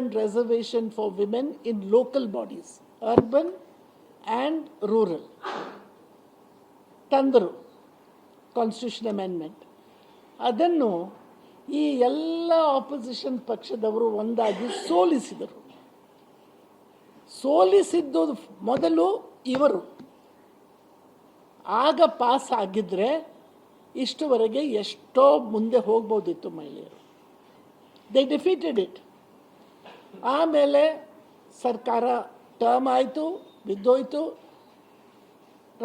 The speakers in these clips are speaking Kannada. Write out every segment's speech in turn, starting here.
30% reservation for women in local bodies, urban and rural. ತಂದರು ಕಾನ್ಸ್ಟಿಟ್ಯೂಷನ್ ಅಮೆಂಡ್ಮೆಂಟ್. ಅದನ್ನು ಈ ಎಲ್ಲ ಆಪೋಸಿಷನ್ ಪಕ್ಷದವರು ಒಂದಾಗಿ ಸೋಲಿಸಿದರು. ಸೋಲಿಸಿದ್ದು ಮೊದಲು ಇವರು. ಆಗ ಪಾಸ್ ಆಗಿದ್ದರೆ ಇಷ್ಟುವರೆಗೆ ಎಷ್ಟೋ ಮುಂದೆ ಹೋಗ್ಬೋದಿತ್ತು ಮಹಿಳೆಯರು. They defeated it. ಆಮೇಲೆ ಸರ್ಕಾರ ಟರ್ಮ್ ಆಯಿತು, ಬಿದ್ದೋಯ್ತು.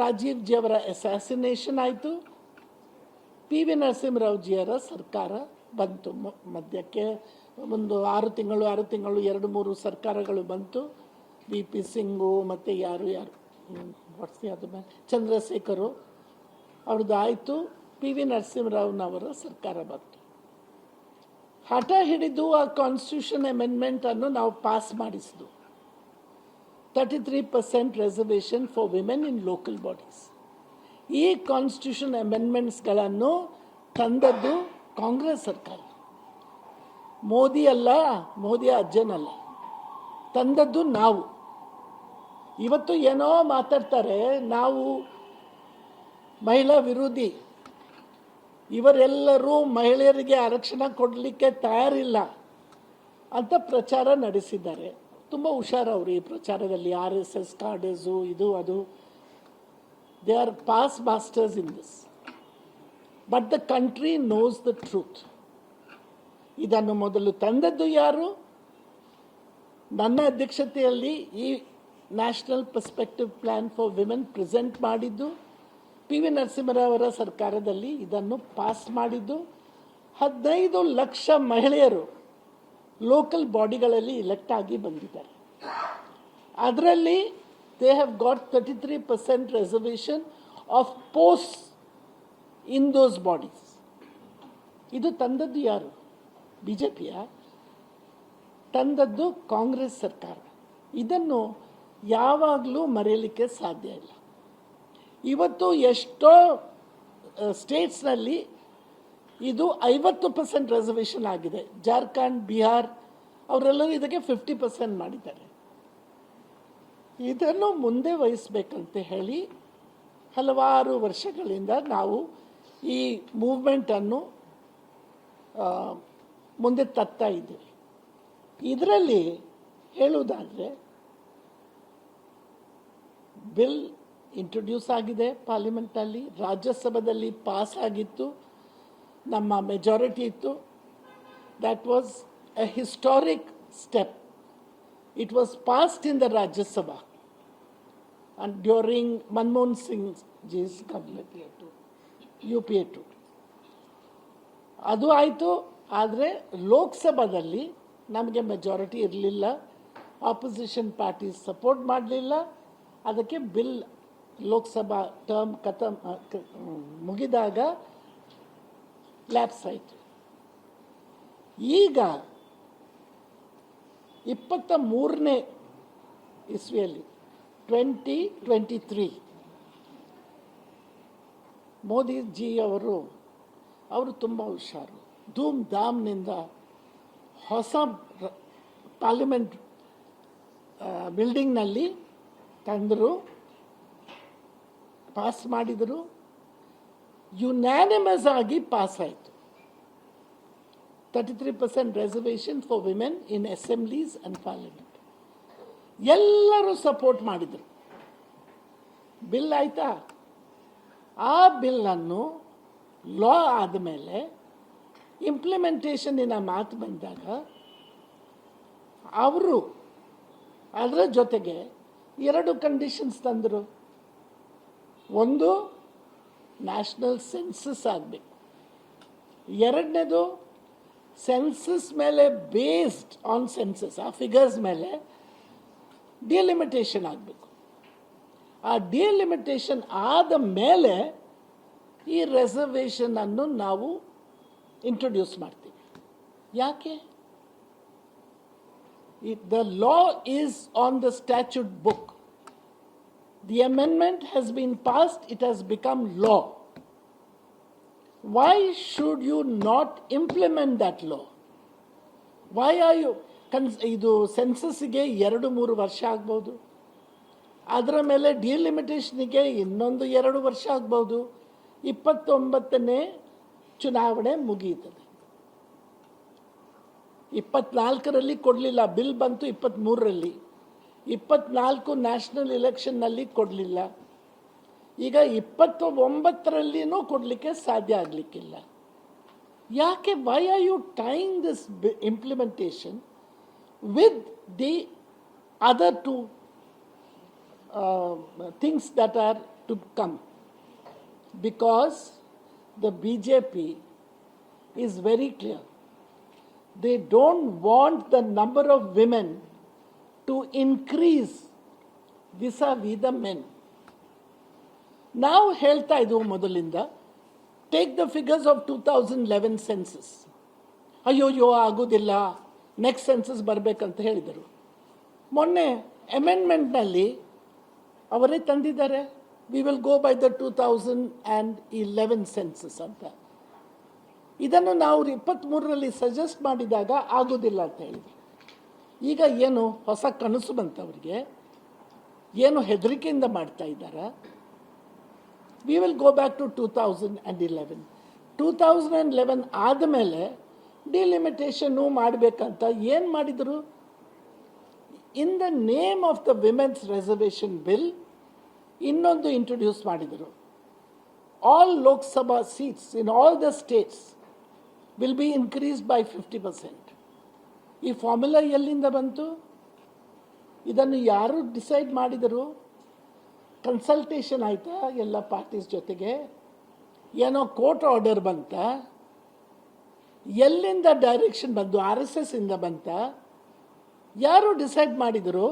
ರಾಜೀವ್ ಜಿಯವರ ಅಸ್ಯಾಸಿನೇಷನ್ ಆಯಿತು. ಪಿ ವಿ ನರಸಿಂಹರಾವ್ ಜಿಯವರ ಸರ್ಕಾರ ಬಂತು. ಮಧ್ಯಕ್ಕೆ ಒಂದು 6 ತಿಂಗಳು 2-3 ಸರ್ಕಾರಗಳು ಬಂತು. ವಿ ಪಿ ಸಿಂಗು ಮತ್ತು ಯಾರು ಚಂದ್ರಶೇಖರು ಅವ್ರದ್ದು ಆಯಿತು. ಪಿ ವಿ ನರಸಿಂಹರಾವ್ನವರ ಸರ್ಕಾರ ಬಂತು. ಹಠ ಹಿಡಿದು ಆ ಕಾನ್ಸ್ಟಿಟ್ಯೂಷನ್ ಅಮೆಂಡ್ಮೆಂಟನ್ನು ನಾವು ಪಾಸ್ ಮಾಡಿಸಿದ್ವು. 33% reservation for women in local bodies. ಈ ಕಾನ್ಸ್ಟಿಟ್ಯೂಷನ್ ಅಮೆಂಡ್ಮೆಂಟ್ಸ್ಗಳನ್ನು ತಂದದ್ದು ಕಾಂಗ್ರೆಸ್ ಸರ್ಕಾರ. ಮೋದಿ ಅಲ್ಲ, ಮೋದಿಯ ಅಜ್ಜನಲ್ಲ, ತಂದದ್ದು ನಾವು. ಇವತ್ತು ಏನೋ ಮಾತಾಡ್ತಾರೆ, ನಾವು ಮಹಿಳಾ ವಿರೋಧಿ, ಇವರೆಲ್ಲರೂ ಮಹಿಳೆಯರಿಗೆ ಆರಕ್ಷಣ ಕೊಡಲಿಕ್ಕೆ ತಯಾರಿಲ್ಲ ಅಂತ ಪ್ರಚಾರ ನಡೆಸಿದ್ದಾರೆ. ತುಂಬ ಹುಷಾರು ಅವರು ಈ ಪ್ರಚಾರದಲ್ಲಿ. RSS ಕಾರ್ಡರ್ಸು ಇದು ಅದು. They are pass masters in this. But the country nose the truth. ಇದನ್ನು ಮೊದಲು ತಂದದ್ದು ಯಾರು? ನನ್ನ ಅಧ್ಯಕ್ಷತೆಯಲ್ಲಿ ಈ national perspective plan for women present ಮಾಡಿದ್ದು, ಪಿ ವಿ ನರಸಿಂಹರಾವ್ ಅವರ ಸರ್ಕಾರದಲ್ಲಿ ಇದನ್ನು ಪಾಸ್ ಮಾಡಿದ್ದು. 15 ಲಕ್ಷ ಮಹಿಳೆಯರು ಲೋಕಲ್ ಬಾಡಿಗಳಲ್ಲಿ ಇಲೆಕ್ಟ್ ಆಗಿ ಬಂದಿದ್ದಾರೆ. ಅದರಲ್ಲಿ they have got 33% reservation of post in those bodies. ಇದು ತಂದದ್ದು ಯಾರು? BJPಯ? ತಂದದ್ದು ಕಾಂಗ್ರೆಸ್ ಸರ್ಕಾರ. ಇದನ್ನು ಯಾವಾಗಲೂ ಮರೆಯಲಿಕ್ಕೆ ಸಾಧ್ಯ ಇಲ್ಲ. ಇವತ್ತು ಎಷ್ಟೋ ಸ್ಟೇಟ್ಸ್ನಲ್ಲಿ ಇದು 50% ರಿಸರ್ವೇಷನ್ ಆಗಿದೆ. ಜಾರ್ಖಂಡ್, ಬಿಹಾರ್ ಅವರೆಲ್ಲರೂ ಇದಕ್ಕೆ 50% ಮಾಡಿದ್ದಾರೆ. ಇದನ್ನು ಮುಂದೆ ವಹಿಸಬೇಕಂತ ಹೇಳಿ ಹಲವಾರು ವರ್ಷಗಳಿಂದ ನಾವು ಈ ಮೂವ್ಮೆಂಟನ್ನು ಮುಂದೆ ತರ್ತಾ ಇದ್ದೀವಿ. ಇದರಲ್ಲಿ ಹೇಳುವುದಾದರೆ ಬಿಲ್ ಇಂಟ್ರೊಡ್ಯೂಸ್ ಆಗಿದೆ ಪಾರ್ಲಿಮೆಂಟಲ್ಲಿ, ರಾಜ್ಯಸಭೆಯಲ್ಲಿ ಪಾಸ್ ಆಗಿತ್ತು, ನಮ್ಮ ಮೆಜಾರಿಟಿ ಇತ್ತು. That was A historic step. It was passed in the Rajya Sabha and during Manmohan Singh ji's government, UPA 2. ಅದು ಆಯಿತು. ಆದರೆ ಲೋಕಸಭಾದಲ್ಲಿ ನಮಗೆ ಮೆಜಾರಿಟಿ ಇರಲಿಲ್ಲ, ಆಪೋಸಿಷನ್ ಪಾರ್ಟಿ ಸಪೋರ್ಟ್ ಮಾಡಲಿಲ್ಲ. ಅದಕ್ಕೆ ಬಿಲ್ ಲೋಕಸಭಾ ಟರ್ಮ್ ಮುಗಿದಾಗ ಲ್ಯಾಪ್ಸ್ ಆಯಿತು. ಈಗ 23ನೇ ಇಸ್ವಿಯಲ್ಲಿ 2023 ಮೋದಿಜಿಯವರು ತುಂಬ ಹುಷಾರು. ಧೂಮ್ ಧಾಮ್ನಿಂದ ಹೊಸ ಪಾರ್ಲಿಮೆಂಟ್ ಬಿಲ್ಡಿಂಗ್ನಲ್ಲಿ ತಂದರು, ಪಾಸ್ ಮಾಡಿದರು. ಯುನಾನಿಮಸ್ ಆಗಿ ಪಾಸ್ ಆಯಿತು. 33% reservation for women in assemblies and parliament. ಎಲ್ಲರೂ ಸಪೋರ್ಟ್ ಮಾಡಿದರು. ಬಿಲ್ ಆಯಿತಾ? ಆ ಬಿಲ್ಲನ್ನು ಲಾ ಆದಮೇಲೆ ಇಂಪ್ಲಿಮೆಂಟೇಷನ್ನಿನ ಮಾತು ಬಂದಾಗ ಅವರು ಅದರ ಜೊತೆಗೆ 2 ಕಂಡೀಷನ್ಸ್ ತಂದರು. ಒಂದು, ನ್ಯಾಷನಲ್ ಸೆನ್ಸಸ್ ಆಗಬೇಕು. ಎರಡನೇದು, ಸೆನ್ಸಸ್ ಮೇಲೆ ಬೇಸ್ಡ್ ಆನ್ ಸೆನ್ಸಸ್, ಆ ಫಿಗರ್ಸ್ ಮೇಲೆ ಡಿಲಿಮಿಟೇಷನ್ ಆಗಬೇಕು. ಆ ಡಿಲಿಮಿಟೇಷನ್ ಆದ ಮೇಲೆ ಈ ರಿಸರ್ವೇಷನನ್ನು ನಾವು ಇಂಟ್ರೊಡ್ಯೂಸ್ ಮಾಡ್ತೀವಿ. ಯಾಕೆ? The law is on the statute book. The amendment has been passed, it has become law. Why should you not implement that law? Why are you? ಇದು ಸೆನ್ಸಸ್ಸಿಗೆ 2-3 ವರ್ಷ ಆಗ್ಬೋದು. ಅದರ ಮೇಲೆ ಡಿಲಿಮಿಟೇಷನ್ಗೆ ಇನ್ನೊಂದು 2 ವರ್ಷ ಆಗ್ಬೋದು. 29ನೇ ಚುನಾವಣೆ ಮುಗಿಯುತ್ತದೆ. 24ರಲ್ಲಿ ಕೊಡಲಿಲ್ಲ, ಬಿಲ್ ಬಂತು 23ರಲ್ಲಿ. 24 ನ್ಯಾಷನಲ್ ಎಲೆಕ್ಷನ್ನಲ್ಲಿ ಕೊಡಲಿಲ್ಲ. ಈಗ 29ರಲ್ಲಿನೂ ಕೊಡಲಿಕ್ಕೆ ಸಾಧ್ಯ ಆಗಲಿಕ್ಕಿಲ್ಲ. ಯಾಕೆ? Why are you tying this implementation with the other two things that are to come? Because the BJP is very clear. They don't want the number of women to increase vis-a-vis the men. ನಾವು ಹೇಳ್ತಾ ಇದ್ವು ಮೊದಲಿಂದ, take the figures of 2011 census. ಅಯ್ಯೋ ಆಗೋದಿಲ್ಲ, ನೆಕ್ಸ್ಟ್ ಸೆನ್ಸಸ್ ಬರಬೇಕಂತ ಹೇಳಿದರು. ಮೊನ್ನೆ ಅಮೆಂಡ್ಮೆಂಟ್ನಲ್ಲಿ ಅವರೇ ತಂದಿದ್ದಾರೆ, we will go by the 2011 census ಅಂತ. ಇದನ್ನು ನಾವು 23ರಲ್ಲಿ ಸಜೆಸ್ಟ್ ಮಾಡಿದಾಗ ಆಗೋದಿಲ್ಲ ಅಂತ ಹೇಳಿದ್ರು. ಈಗ ಏನು ಹೊಸ ಕನಸು ಬಂತವರಿಗೆ? ಏನು ಹೆದರಿಕೆಯಿಂದ ಮಾಡ್ತಾ ಇದ್ದಾರಾ? We will go back to 2011. 2011 ಆದಮೇಲೆ ಡಿಲಿಮಿಟೇಷನ್ನು ಮಾಡಬೇಕಂತ ಏನು ಮಾಡಿದರು? In the name of the women's reservation bill ಇನ್ನೊಂದು ಇಂಟ್ರೊಡ್ಯೂಸ್ ಮಾಡಿದರು. All Lok Sabha seats in all the states will be increased by 50%. ಈ ಫಾರ್ಮುಲಾ ಎಲ್ಲಿಂದ ಬಂತು? ಇದನ್ನು ಯಾರು ಡಿಸೈಡ್ ಮಾಡಿದರು? ಕನ್ಸಲ್ಟೇಷನ್ ಆಯಿತಾ ಎಲ್ಲ ಪಾರ್ಟೀಸ್ ಜೊತೆಗೆ? ಏನೋ ಕೋರ್ಟ್ ಆರ್ಡರ್ ಬಂತ? ಎಲ್ಲಿಂದ ಡೈರೆಕ್ಷನ್ ಬಂತು? RSS ಇಂದ ಬಂತ? ಯಾರು ಡಿಸೈಡ್ ಮಾಡಿದರು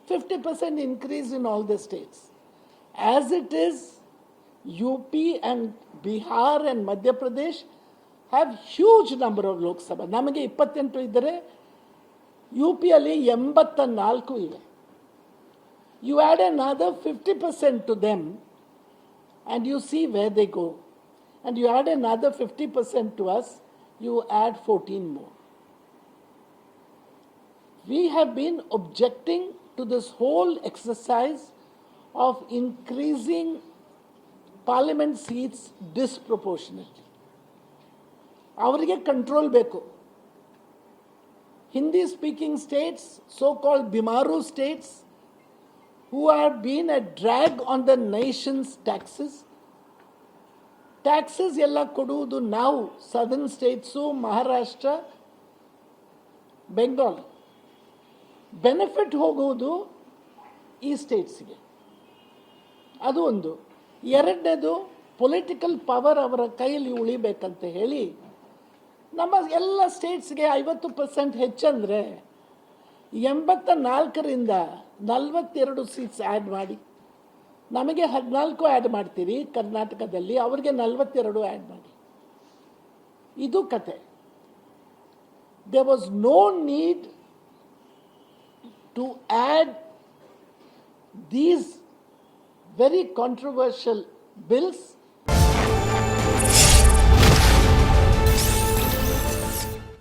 50% increase in all the States? As it is, UP and Bihar and Madhya Pradesh have huge number of Lok Sabha. ನಮಗೆ 28 ಇದ್ದರೆ UPಯಲ್ಲಿ 84 ಇವೆ. You add another 50% to them and you see where they go. And you add another 50% to us, you add 14 more. We have been objecting to this whole exercise of increasing parliament seats disproportionately. ಅವರಿಗೆ ಕಂಟ್ರೋಲ್ ಬೇಕು. Hindi speaking states, so-called Bimaru states, who have been a drag on the nation's taxes. Taxes ಎಲ್ಲ ಕೊಡುವುದು ನಾವು, southern states, Maharashtra, Bengal. Benefit ಹೋಗುವುದು ಈ ಸ್ಟೇಟ್ಸ್ಗೆ. ಅದು ಒಂದು. ಎರಡನೇದು, ಪೊಲಿಟಿಕಲ್ ಪವರ್ ಅವರ ಕೈಯಲ್ಲಿ ಉಳಿಬೇಕಂತ ಹೇಳಿ ನಮ್ಮ ಎಲ್ಲ ಸ್ಟೇಟ್ಸ್ಗೆ 50% ಹೆಚ್ಚಂದರೆ 84ರಿಂದ 42 ಸೀಟ್ಸ್ ಆ್ಯಡ್ ಮಾಡಿ. ನಮಗೆ 14 ಆ್ಯಡ್ ಮಾಡ್ತೀರಿ ಕರ್ನಾಟಕದಲ್ಲಿ, ಅವರಿಗೆ 42 ಆ್ಯಡ್ ಮಾಡಿ. ಇದು ಕತೆ. There was no need to add these very controversial bills